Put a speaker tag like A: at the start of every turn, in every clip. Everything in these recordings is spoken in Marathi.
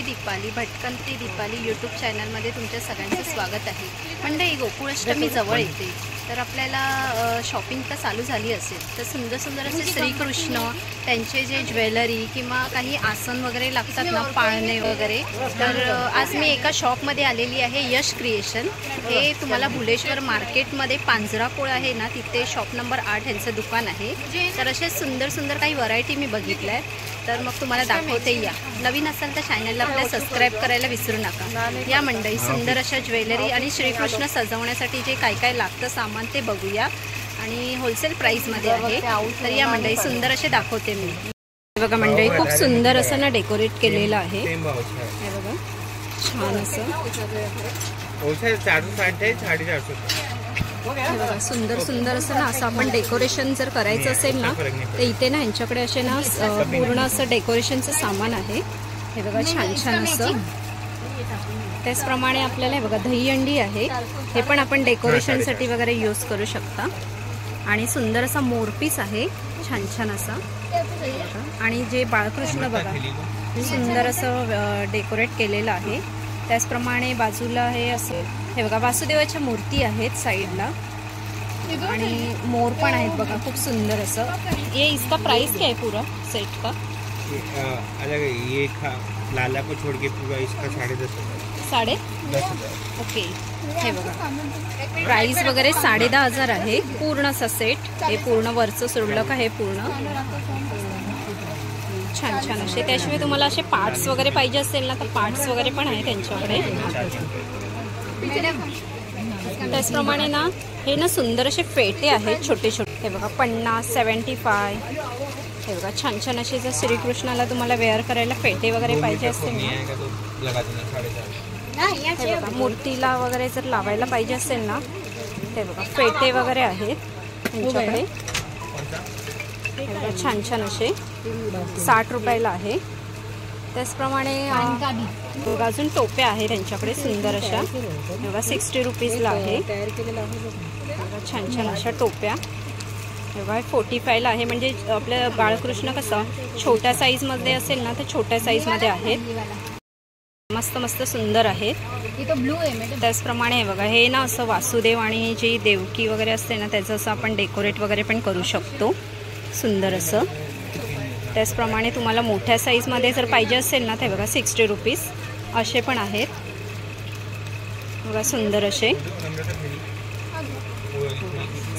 A: दीपाली भटकंती दीपाली यूट्यूब चॅनलमध्ये तुमच्या सगळ्यांचं स्वागत आहे। मंडळी गोकुळाष्टमी जवळ येते तर आपल्याला शॉपिंग तर चालू झाली असेल तर सुंदर सुंदर असे श्रीकृष्ण त्यांचे जे ज्वेलरी किंवा काही आसन वगैरे लागतात ना, पाळणे वगैरे, तर आज मी एका शॉपमध्ये आलेली आहे, यश क्रिएशन। हे तुम्हाला भुलेश्वर मार्केटमध्ये पांजरापोळ आहे ना, तिथे शॉप नंबर 8 यांचं दुकान आहे। तर असे सुंदर सुंदर काही व्हरायटी मी बघितल्या आहेत, तर मग तुम्हाला दाखवते। या नवीन असाल तर चॅनलला आपल्या सबस्क्राईब करायला विसरू नका। या मंडळी सुंदर अशा ज्वेलरी आणि श्रीकृष्ण सजवण्यासाठी जे काय काय लागतं सामान ते बघूया, आणि होलसेल प्राइसमध्ये आहे। तर या मंडळी सुंदर असे दाखवते मी। बघा मंडळी, खूप सुंदर असं ना डेकोरेट केलेलं आहे, हे बघा, छान असं बघा, सुंदर सुंदर असं ना, असं आपण डेकोरेशन जर करायचं असेल ना तर इथे ना यांच्याकडे असे ना पूर्ण असं डेकोरेशनचं सामान आहे, हे बघा, छान छान असं। त्याचप्रमाणे आपल्याला हे बघा दहीहंडी आहे, हे पण आपण डेकोरेशनसाठी वगैरे यूज करू शकता। आणि सुंदर असा मोरपीस आहे, छान छान असा। आणि जे बाळकृष्ण बघा सुंदर असं डेकोरेट केलेलं आहे। त्याचप्रमाणे बाजूला हे असं, हे बघा, वासुदेवाच्या मूर्ती आहेत साईडला, आणि मोर पण आहेत बघा, खूप सुंदर असं। ये इसका प्राइस क्या है पूरा सेट का?
B: अलग ये लाला को छोड़ के पूरा इसका
A: 10.5 ओके। हे बघा प्राइस वगैरे 10,500 आहे पूर्ण असा सेट। हे पूर्ण वरचं सोडलं का हे पूर्ण छान छान असे। त्याशिवाय तुम्हाला असे पार्ट्स वगैरे पाहिजे असेल ना तर पार्ट्स वगैरे पण आहे त्यांच्याकडे। त्याचप्रमाणे ना हे ना सुंदर असे फेटे आहेत छोटे छोटे, हे बघा 50, 75, हे बघा छान छान असे। जर श्रीकृष्णाला तुम्हाला वेअर करायला फेटे वगैरे पाहिजे असतील ना, हे बघा मूर्तीला वगैरे जर लावायला पाहिजे असेल ना, हे बघा फेटे वगैरे आहेत त्यांच्याकडे, हे बघा छान छान असे। 60 रुपयाला आहे। त्याचप्रमाणे अजून टोप्या आहेत त्यांच्याकडे सुंदर अशा, बघा 60 रुपीजला आहे, बघा छान छान अशा टोप्या, बघा 45ला आहे। म्हणजे आपलं बाळकृष्ण कसं छोट्या साईजमध्ये असेल ना तर छोट्या साईजमध्ये आहेत, मस्त मस्त सुंदर आहेत। त्याचप्रमाणे हे बघा, हे ना असं वासुदेव आणि जी देवकी वगैरे असते ना त्याचं असं आपण डेकोरेट वगैरे पण करू शकतो, सुंदर असं। त्याचप्रमाणे तुम्हाला मोठ्या साईजमध्ये जर पाहिजे असेल ना ते बघा 60 रुपीज असे पण आहेत, बघा सुंदर असे।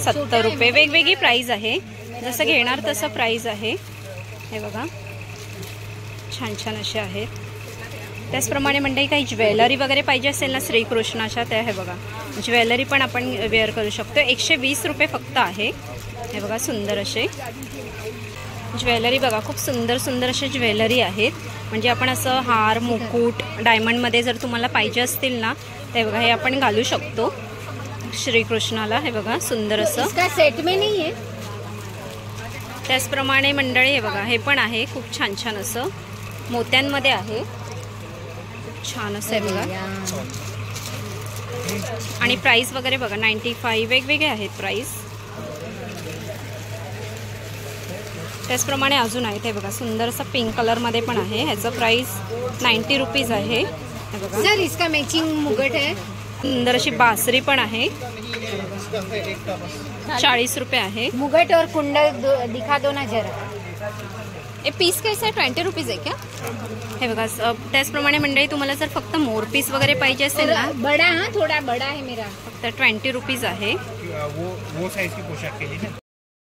A: 70 रुपये वेगवेगळी प्राइस आहे, जसं घेणार तसं प्राइस आहे, हे बघा छान छान असे आहेत। त्याचप्रमाणे मंडळी काही ज्वेलरी वगैरे पाहिजे असेल ना श्रीकृष्णाच्या, त्या हे बघा ज्वेलरी पण आपण वेअर करू शकतो। 120 रुपये फक्त आहे, हे बघा सुंदर असे ज्वेलरी, बघा खूप सुंदर सुंदर असे ज्वेलरी आहेत। म्हणजे आपण असं हार, मुकुट, डायमंडमध्ये जर तुम्हाला पाहिजे असतील ना ते बघा हे आपण घालू शकतो श्रीकृष्णाला, हे बघा सुंदर असं।
C: सेट में नाही आहे।
A: त्याचप्रमाणे मंडळी हे बघा हे पण आहे, खूप छान छान असं मोत्यांमध्ये आहे, छान असं आहे बघा। आणि प्राइस वगैरे बघा 95 वेगवेगळे आहेत प्राइस। त्याचप्रमाणे अजून आहे ते बघा सुंदर असं पिंक कलरमध्ये पण आहे, ह्याचं प्राइस 90 रुपीज आहे, हे बघा।
C: सर इसका मैचिंग मुगट है,
A: सुंदर अशी बासरी पण आहे, 40 रुपये आहे।
C: मुगट और कुंडल दिखा दो ना जरा।
A: हे पीस कैसा आहे? 20 रुपीज आहे क्या? हे बघा त्याचप्रमाणे मंडळी तुम्हाला जर फक्त मोर पीस वगैरे पाहिजे असेल ना,
C: बड़ा, हाँ थोड़ा बड़ा है मेरा,
A: फक्त 20 रुपीज आहे।
B: वो साइज की पोशाख केली ना।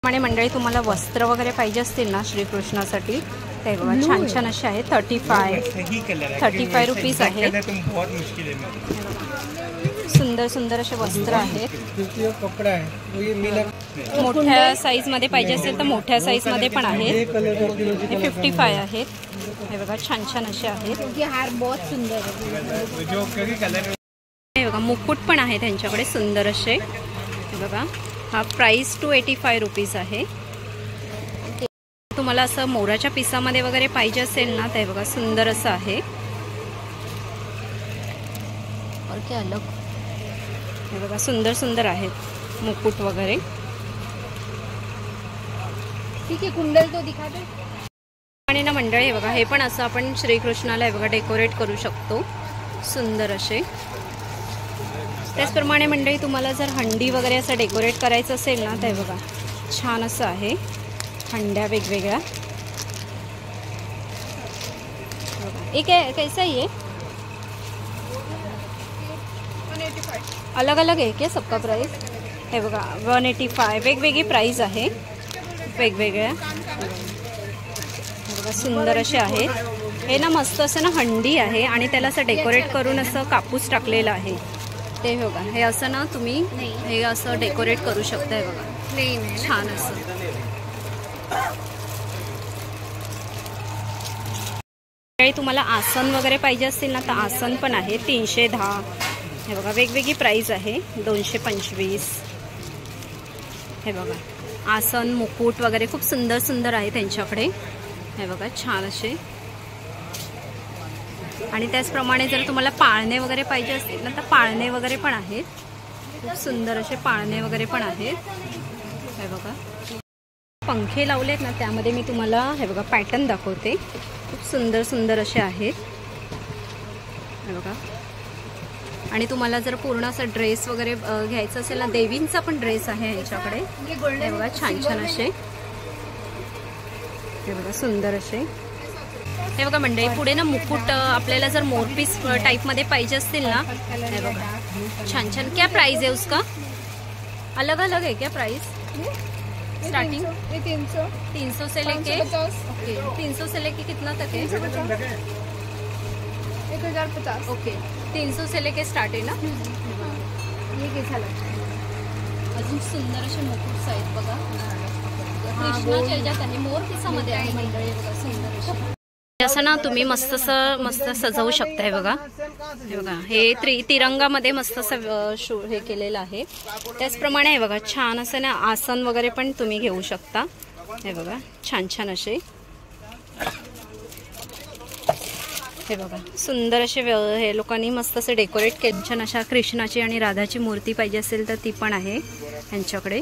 A: आणि मंडळी तुम्हाला वस्त्र वगैरे पाहिजे असतील ना श्रीकृष्णासाठी ते बघा छान छान असे आहेत, 35 रुपीज आहे। सुंदर सुंदर असे वस्त्र आहेत। मोठ्या साईजमध्ये पाहिजे असेल तर मोठ्या साईजमध्ये पण आहेत, हे 55 आहेत, हे बघा छान छान असे आहेत।
C: हार बहुत सुंदर है,
A: हे बघा मुकुट पण आहे त्यांच्याकडे सुंदर असे, हे बघा हा प्राइस 285 रुपीज आहे। तुम्हाला असं मोराच्या पिसामध्ये वगैरे पाहिजे असेल ना ते बघा सुंदर असं आहे, और क्या अलग, हे बघा सुंदर सुंदर आहेत मुकुट वगैरे।
C: ठीक है, कुंडल तो दिखा दो।
A: आणि ना मंडळी हे बघा, हे पण असं आपण श्रीकृष्णाला हे बघा डेकोरेट करू शकतो सुंदर असे. त्याचप्रमाणे मंडळी तुम्हाला जर हंडी वगैरे असं डेकोरेट करायचं असेल ना, तर बघा छान असं आहे. हंड्या वेगवेगळ्या एक कैसा ही है, अलग अलग आहे क्या सबका प्राइस? हे बघा 185 वेगवेगळी प्राइस आहे वेगवेगळ्या. बघा सुंदर असे आहेत. हे ना मस्त असं ना हंडी आहे आणि त्याला असं डेकोरेट करून असं कापूस टाकलेलं आहे. ते बघा हे असं ना तुम्ही हे असं डेकोरेट करू शकताय बघा छान असं. तुम्हाला आसन वगैरे पाहिजे असतील ना, तर आसन पण आहे 310. हे बघा वेगवेगळी प्राइस आहे 225. हे बघा आसन मुकुट वगैरे खूप सुंदर सुंदर आहे त्यांच्याकडे. हे बघा छान असे. आणि त्याचप्रमाणे जर तुम्हाला पाळणे वगैरे पाहिजे असतील ना, तर पाळणे वगैरे पण आहेत. खूप सुंदर असे पाळणे वगैरे पण आहेत. हे बघा पंखे लावलेत ना, त्यामध्ये मी तुम्हाला हे बघा पॅटर्न दाखवते. खूप सुंदर सुंदर असे आहेत. हे बघा. आणि तुम्हाला जर पूर्ण असं ड्रेस वगैरे घ्यायचं असेल ना, देवींचा पण ड्रेस आहे यांच्याकडे. हे बघा छान छान असे. हे बघा सुंदर असे. हे बघा मंडळी पुढे ना मुकुट आपल्याला जर मोरपीस टाइपमध्ये पाहिजे असतील ना, हे बघा छान छान. क्या प्राइस है उसका? अलग अलग है क्या प्राइस? स्टार्टिंग 300 से लेके 300 से लेके कितना तक है?
C: 1050.
A: ओके 300 से लेके स्टार्ट आहे ना.
C: ये कैसा लगता है?
A: अजून सुंदर असे मुकुट्स आहेत बघा. कृष्णाच्या ह्याच्यात आहे, मोर पिसामध्ये आहे मंडळी. बघा सुंदर असे. असं ना तुम्ही मस्त सजवू शकताय बघा. हे बघा हे तिरंगामध्ये मस्त असं हे केलेलं आहे. त्याचप्रमाणे हे बघा छान असं ना आसन वगैरे पण तुम्ही घेऊ शकता. हे बघा छान छान असे. हे बघा सुंदर असे हे लोकांनी मस्त असं डेकोरेट केलं. छान अशा कृष्णाची आणि राधाची मूर्ती पाहिजे असेल तर ती पण आहे यांच्याकडे.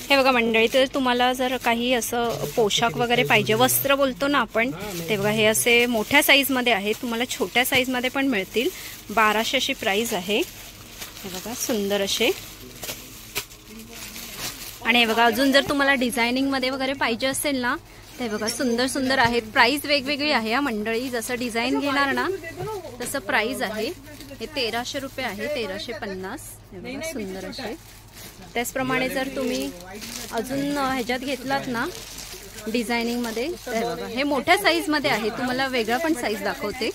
A: हे बघा मंडळी, तर तुम्हाला जर काही असं पोशाख वगैरे पाहिजे, वस्त्र बोलतो ना आपण, ते बघा हे असे मोठ्या साईजमध्ये आहे. तुम्हाला छोट्या साईजमध्ये पण मिळतील. 1200 अशी प्राइस आहे. हे बघा सुंदर असे. आणि हे बघा अजून जर तुम्हाला डिझायनिंगमध्ये वगैरे पाहिजे असेल ना, ते बघा सुंदर सुंदर आहेत. प्राइस वेगवेगळी आहे या मंडळी. जसं डिझाईन घेणार ना तसं प्राइस आहे. हे 1300 रुपये आहे, 1350. हे बघा सुंदर असे. त्याचप्रमाणे जर तुम्ही अजून ह्याच्यात घेतलात ना डिझायनिंगमध्ये, तर बघा हे मोठ्या साईजमध्ये आहे. तुम्हाला वेगळा पण साईज दाखवते.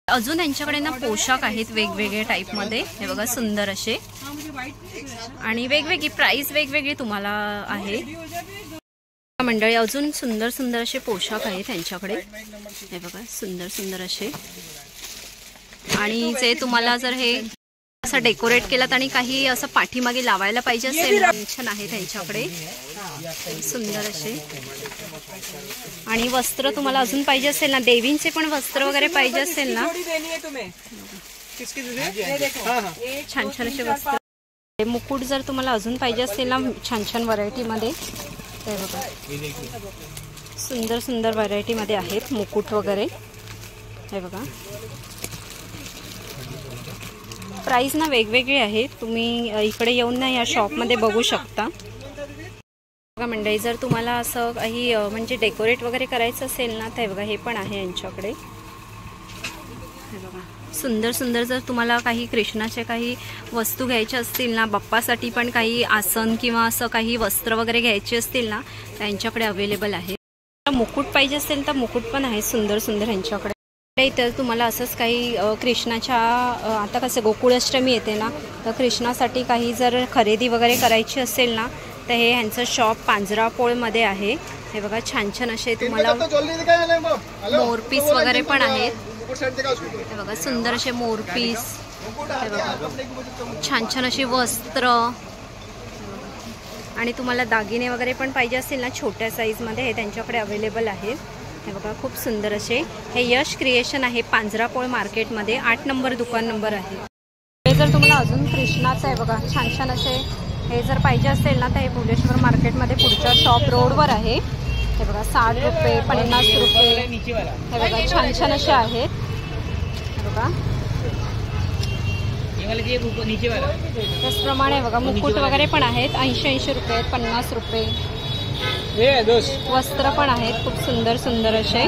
A: अजून यांच्याकडे ना पोशाख आहेत वेगवेगळे टाईपमध्ये. हे बघा सुंदर असे. आणि वेगवेगळी प्राइस वेगवेगळी तुम्हाला आहे मंडळी. अजून सुंदर सुंदर असे पोशाख आहेत त्यांच्याकडे. हे बघा सुंदर सुंदर असे. आणि जे तुम्हाला जर हे असं डेकोरेट केलं आणि काही असं पाठीमागे लावायला पाहिजे असेल छान आहे त्यांच्याकडे सुंदर असे. आणि वस्त्र तुम्हाला अजून पाहिजे असेल ना, देवींचे पण वस्त्र वगैरे पाहिजे असेल ना, छान छान असे वस्त्र. मुकुट जर तुम्हाला अजून पाहिजे असेल ना छान छान व्हरायटीमध्ये, ते बघा सुंदर सुंदर व्हरायटीमध्ये आहेत मुकुट वगैरे. हे बघा प्राइस ना वेगवेगळी आहे. तुम्ही इकडे येऊन ना या शॉपमध्ये बघू शकता. बघा मंडळी, जर तुम्हाला असं काही म्हणजे डेकोरेट वगैरे करायचं असेल ना, तर बघा हे पण आहे यांच्याकडे. हे बघा सुंदर सुंदर. जर तुम्हाला काही कृष्णाचे काही वस्तू घ्यायच्या असतील ना, बाप्पासाठी पण काही आसन किंवा असं काही वस्त्र वगैरे घ्यायचे असतील ना, त्यांच्याकडे अवेलेबल आहे. मुकुट पाहिजे असेल तर मुकुट पण आहे सुंदर सुंदर यांच्याकडे. तर तुम्हाला असंच काही कृष्णाच्या आता कसं गोकुळाष्टमी येते ना, तर कृष्णासाठी काही जर खरेदी वगैरे करायची असेल ना, तर हे ह्यांचं शॉप पांजरापोळमध्ये आहे. हे बघा छान छान असे तुम्हाला मोरपीस वगैरे पण आहेत. हे बघा सुंदर असे मोरपीस. हे बघा छान छान असे वस्त्र. आणि तुम्हाला दागिने वगैरे पण पाहिजे असतील ना छोट्या साईजमध्ये, हे त्यांच्याकडे अवेलेबल आहे. हे बघा खूप सुंदर असे. हे यश क्रिएशन आहे पांजरापोळ मार्केटमध्ये, 8 नंबर दुकान नंबर आहे. हे जर तुम्हाला अजून कृष्णाचं आहे बघा छान छान असे हे जर पाहिजे असेल ना तर हे भुलेश्वर मार्केटमध्ये पुढच्या शॉप रोडवर आहे. हे बघा 60 रुपये 50 रुपये.
B: नीचे वाला
A: हे बघा छान छान असे आहेत. हे बघा
B: ये वाला जे ऊपर नीचे वाला.
A: त्याचप्रमाणे बघा मुकुट वगैरे पण आहेत. 80 रुपये 50 रुपये.
B: ये दोस्त
A: वस्त्र पण आहेत खूप सुंदर सुंदर असे.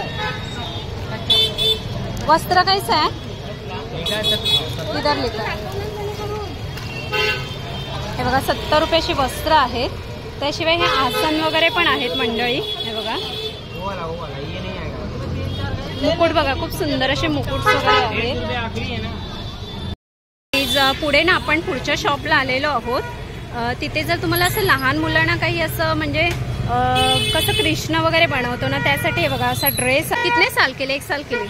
A: वस्त्र कैसे आहे इधर लिखा. हे बघा 70 रुपयाची वस्त्र आहेत. त्याशिवाय हे आसन वगैरे पण आहेत मंडळी. हे बघा
B: वो वाला ये नहीं आएगा.
A: मुकुट बघा खूप सुंदर असे मुकुट वगैरे आहेत.
B: आखरी है ना.
A: पुढे ना आपण पुढच्या शॉपला आलेलो आहोत. तिथे जर तुम्हाला असं लहान मुलांना काही असं म्हणजे कसं कृष्ण वगैरे बनवतो ना त्यासाठी हे बघा असा ड्रेस. कितने साल केले 1 साल केले.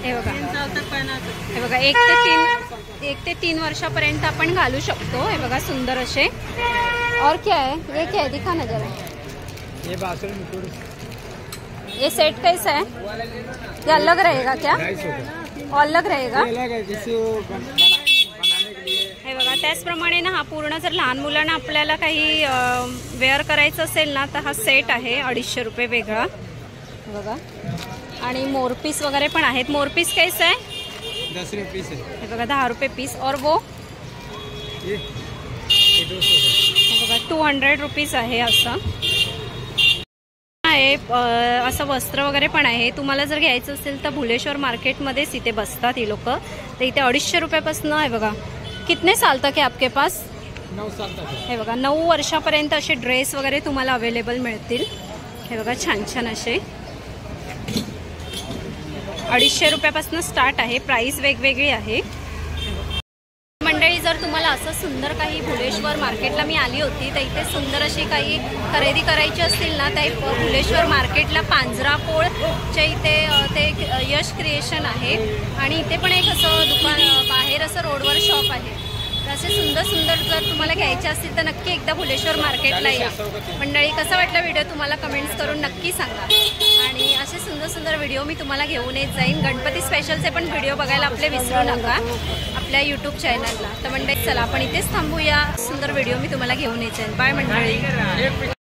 A: हे बघा हे बघा 1 ते 3 वर्षापर्यंत आपण घालू शकतो. हे बघा सुंदर असे. और क्या है ये क्या है दिखा ना जरा.
B: ये बासुरी मुकुट
A: ये सेट कैसा है ये अलग रहेगा क्या
B: 250
A: अलग रहेगा.
B: अलग है जिसे वो बनाने के लिए.
A: हे बघा त्याचप्रमाणे ना हा पूर्ण जर लहान मुलांना आपल्याला काही वेअर करायचं असेल ना तर हा सेट आहे 250 रुपये वेगळा. हे बघा आणि मोरपीस वगैरे पण आहेत. मोरपीस कैसा आहे
B: 10 रुपये पीस है.
A: हे बघा 10 रुपये पीस. और वो
B: ये 200 है.
A: हे बघा 200 रुपीज आहे. असं आहे. असं वस्त्र वगैरे पण आहे. तुम्हाला जर घ्यायचं असेल तर भुलेश्वर मार्केटमध्येच इथे बसतात ही लोक. तर इथे 250 रुपयापासून आहे बघा. कितने साल तक है आपके पास
B: 9 साल तक है.
A: हे बघा 9 वर्षापर्यंत असे ड्रेस वगैरे तुम्हाला अवेलेबल मिळतील. हे बघा छान छान असे 250 रुपयापासून स्टार्ट आहे. प्राइस वेगवेगळी आहे. मंडळी जर तुम्हाला असं सुंदर काही भुलेश्वर मार्केटला मी आली होती तर इथे सुंदर अशी काही खरेदी करायची असतील ना तर भुलेश्वर मार्केटला पांजरापोळच्या इथे ते यश क्रिएशन आहे. आणि इथे पण एक असं दुकान बाहेर असं रोडवर शॉप आहे. तर असे सुंदर सुंदर जर तुम्हाला घ्यायचे असतील तर नक्की एकदा भुलेश्वर मार्केटला या. मंडळी कसा वाटला व्हिडिओ तुम्हाला कमेंट्स करून नक्की सांगा. आणि असे सुंदर सुंदर व्हिडिओ मी तुम्हाला घेऊन येत जाईन. गणपती स्पेशलचे पण व्हिडिओ बघायला आपले विसरू नका आपल्या यूट्यूब चॅनलला. तर मंडळी चला आपण इथेच थांबूया. सुंदर व्हिडिओ मी तुम्हाला घेऊन येत जाईन. बाय मंडळी.